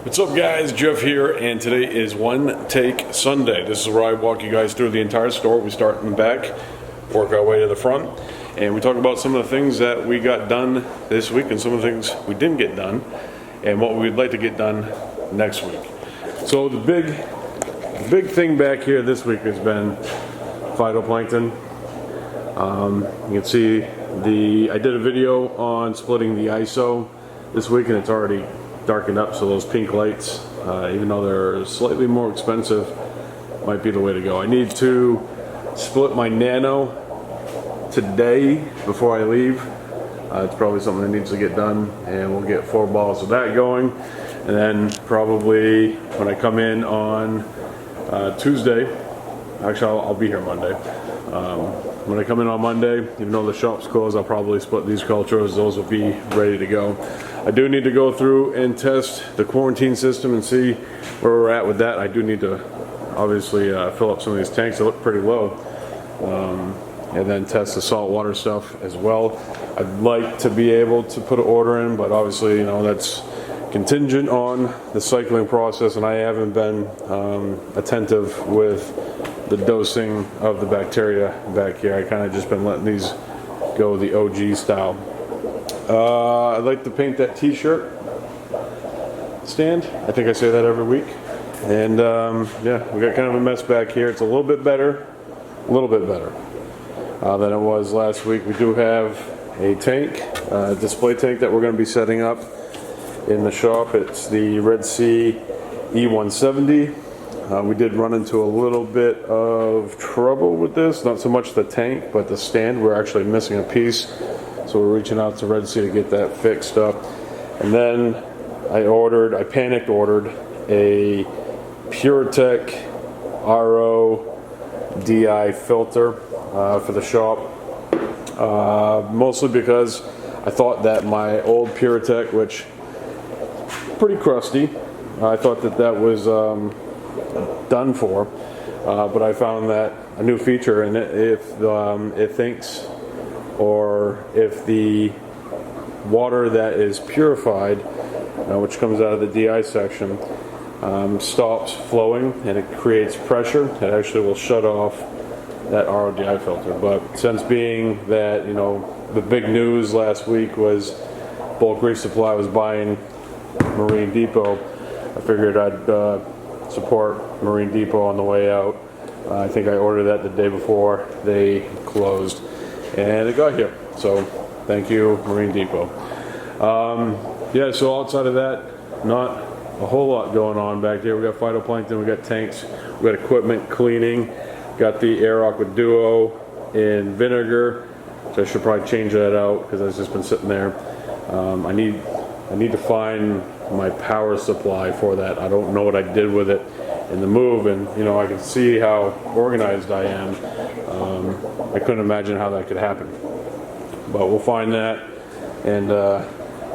What's up guys, Jeff here, and today is One Take Sunday. This is where I walk you guys through the entire store. We start in the back, work our way to the front, and we talk about some of the things that we got done this week and some of the things we didn't get done and what we'd like to get done next week. So the big thing back here this week has been phytoplankton. You can see I did a video on splitting the ISO this week and it's already darkened up, so those pink lights, even though they're slightly more expensive, might be the way to go. I need to split my nano today before I leave. It's probably something that needs to get done, and we'll get 4 balls of that going. And then probably when I come in on Tuesday, actually I'll be here Monday. When I come in on Monday, even though the shop's closed, I'll probably split these cultures. Those will be ready to go. I do need to go through and test the quarantine system and see where we're at with that. I do need to obviously fill up some of these tanks that look pretty low, and then test the saltwater stuff as well. I'd like to be able to put an order in, but obviously, you know, that's contingent on the cycling process, and I haven't been attentive with the dosing of the bacteria back here. I kind of just been letting these go the OG style. I'd like to paint that t-shirt stand. I think I say that every week. And yeah, we got kind of a mess back here. It's a little bit better than it was last week. We do have a tank, display tank that we're going to be setting up in the shop. It's the Red Sea E170. We did run into a little bit of trouble with this, not so much the tank, but the stand. We're actually missing a piece, so we're reaching out to Red Sea to get that fixed up. And then I panicked ordered a PureTech RO DI filter for the shop, mostly because I thought that my old PureTech, which pretty crusty, I thought that was done for, but I found that a new feature in it, if it thinks, or if the water that is purified, which comes out of the DI section, stops flowing and it creates pressure, it actually will shut off that RODI filter. But since being that, you know, the big news last week was Bulk Reef Supply was buying Marine Depot, I figured I'd support Marine Depot on the way out. I think I ordered that the day before they closed, and it got here. So thank you, Marine Depot. Yeah, so outside of that, not a whole lot going on back there. We got phytoplankton, we got tanks, we got equipment cleaning, got the Air Aqua Duo in vinegar, so I should probably change that out because it's just been sitting there. I need to find my power supply for that. I don't know what I did with it in the move, and you know, I can see how organized I am. I couldn't imagine how that could happen, but we'll find that and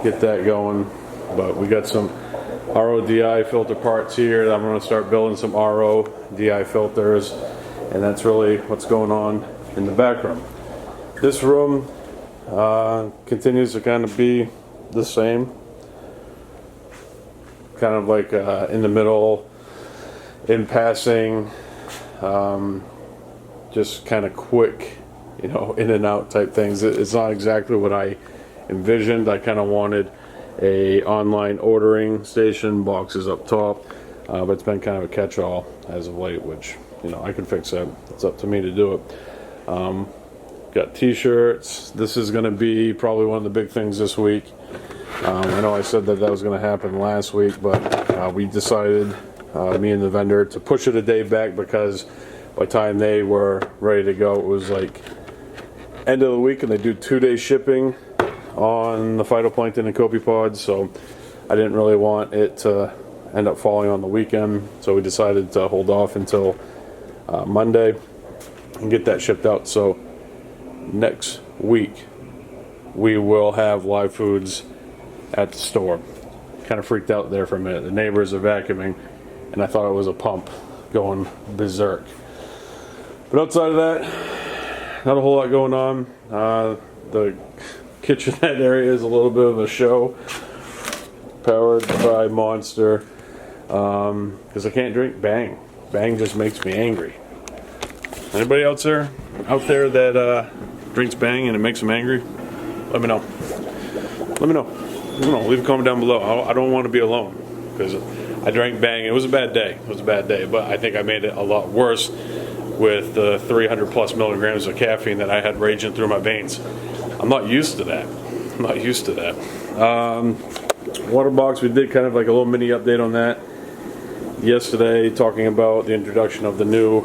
get that going. But we got some RODI filter parts here. I'm going to start building some RODI filters, and that's really what's going on in the back room. This room continues to kind of be the same, kind of like in the middle, in passing, just kind of quick, you know, in and out type things. It's not exactly what I envisioned. I kind of wanted a online ordering station, boxes up top, but it's been kind of a catch-all as of late, which, you know, I can fix that. It's up to me to do it. Got t-shirts. This is going to be probably one of the big things this week. I know I said that was going to happen last week, but we decided, me and the vendor, to push it a day back because by the time they were ready to go, it was like end of the week, and they do 2-day shipping on the phytoplankton and copepods, so I didn't really want it to end up falling on the weekend, so we decided to hold off until Monday and get that shipped out. So next week we will have live foods at the store. Kind of freaked out there for a minute. The neighbors are vacuuming, and I thought it was a pump going berserk. But outside of that, not a whole lot going on. The kitchenette area is a little bit of a show. powered by Monster, because I can't drink Bang. Bang just makes me angry. Anybody out there that drinks Bang and it makes them angry? Let me know. Let me know. Leave a comment down below. I don't want to be alone, because I drank Bang. It was a bad day. It was a bad day, but I think I made it a lot worse with the 300 plus milligrams of caffeine that I had raging through my veins. I'm not used to that. I'm not used to that. Water box, we did kind of like a little mini update on that yesterday, talking about the introduction of the new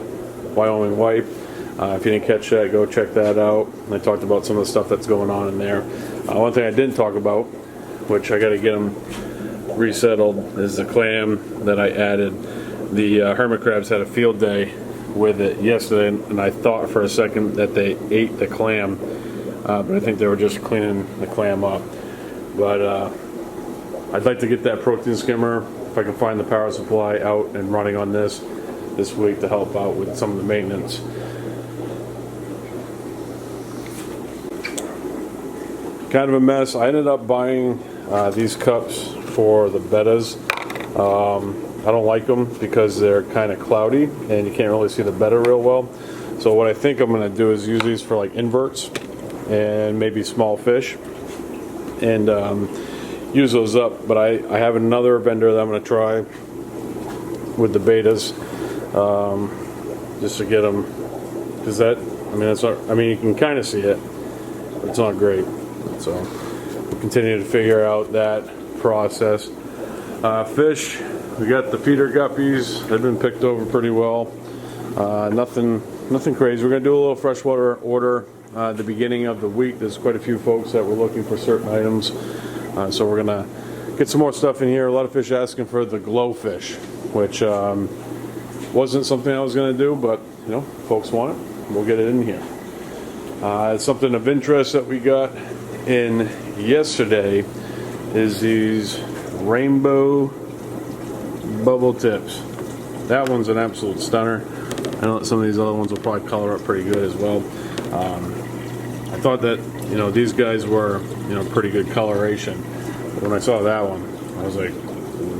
Wyoming wipe. If you didn't catch that, go check that out. I talked about some of the stuff that's going on in there. One thing I didn't talk about, which I got to get them resettled, is the clam that I added. The hermit crabs had a field day with it yesterday, and I thought for a second that they ate the clam, but I think they were just cleaning the clam up. But I'd like to get that protein skimmer, if I can find the power supply, out and running on this week to help out with some of the maintenance. Kind of a mess. I ended up buying these cups for the bettas. I don't like them because they're kind of cloudy and you can't really see the betta real well. So what I think I'm going to do is use these for like inverts and maybe small fish, and use those up. But I have another vendor that I'm going to try with the betas, just to get them, because that, I mean, that's not, I mean, you can kind of see it, but it's not great. So we'll continue to figure out that process. Fish, we got the feeder guppies. They've been picked over pretty well. Nothing crazy. We're gonna do a little freshwater order at the beginning of the week. There's quite a few folks that were looking for certain items, so we're gonna get some more stuff in here. A lot of fish asking for the glowfish, which wasn't something I was gonna do, but you know, folks want it. We'll get it in here. Something of interest that we got in yesterday is these rainbow bubble tips. That one's an absolute stunner. I know that some of these other ones will probably color up pretty good as well. I thought that, you know, these guys were, you know, pretty good coloration. But when I saw that one, I was like,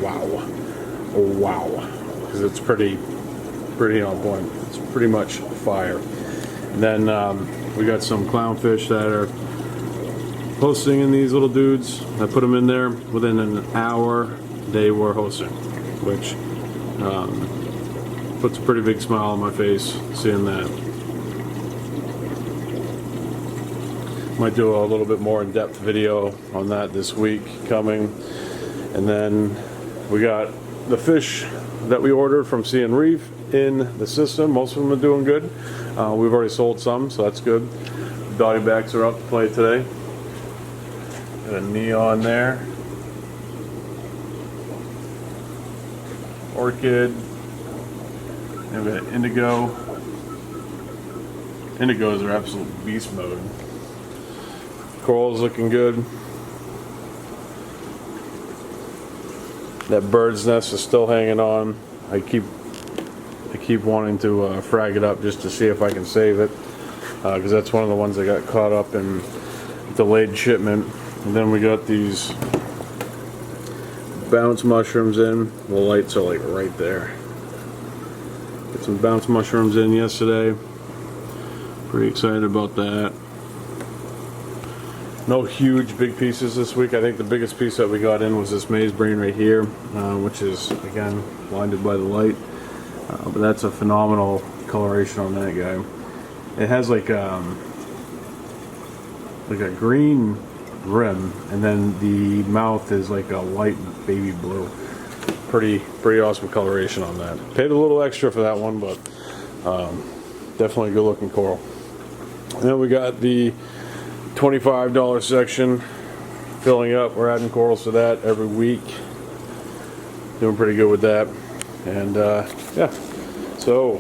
wow, oh wow, because it's pretty on point. It's pretty much fire. And then we got some clownfish that are hosting in these little dudes. I put them in there. Within an hour, they were hosting, which puts a pretty big smile on my face seeing that. Might do a little bit more in-depth video on that this week coming. And then we got the fish that we ordered from Reef in the system. Most of them are doing good. We've already sold some, so that's good. Dotty backs are out to play today. Got a neon there. Orchid. And we got indigo. Indigos are absolute beast mode. Coral's looking good. That bird's nest is still hanging on. I keep wanting to frag it up just to see if I can save it, because that's one of the ones that got caught up in delayed shipment. And then we got these bounce mushrooms in. The lights are like right there. Got some bounce mushrooms in yesterday. Pretty excited about that. No huge big pieces this week. I think the biggest piece that we got in was this maize brain right here, which is again blinded by the light, but that's a phenomenal coloration on that guy. It has like a green rim, and then the mouth is like a light baby blue. Pretty awesome coloration on that. Paid a little extra for that one, but definitely good looking coral. And then we got the $25 section filling up. We're adding corals to that every week. Doing pretty good with that. And yeah, so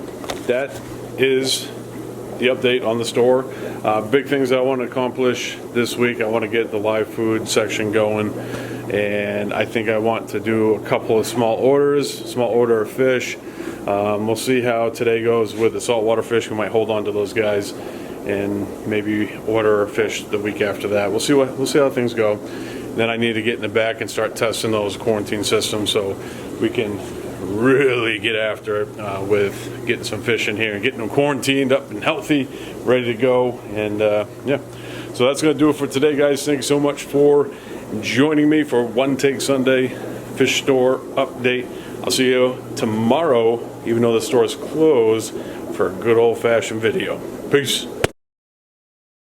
that is the update on the store. Big things I want to accomplish this week. I want to get the live food section going, and I think I want to do a couple of small order of fish. We'll see how today goes with the saltwater fish. We might hold on to those guys and maybe order a fish the week after that. We'll see how things go. Then I need to get in the back and start testing those quarantine systems so we can really get after it with getting some fish in here and getting them quarantined up and healthy, ready to go. And yeah, so that's going to do it for today, guys. Thank you so much for joining me for One Take Sunday Fish Store Update. I'll see you tomorrow, even though the store is closed, for a good old-fashioned video. Peace.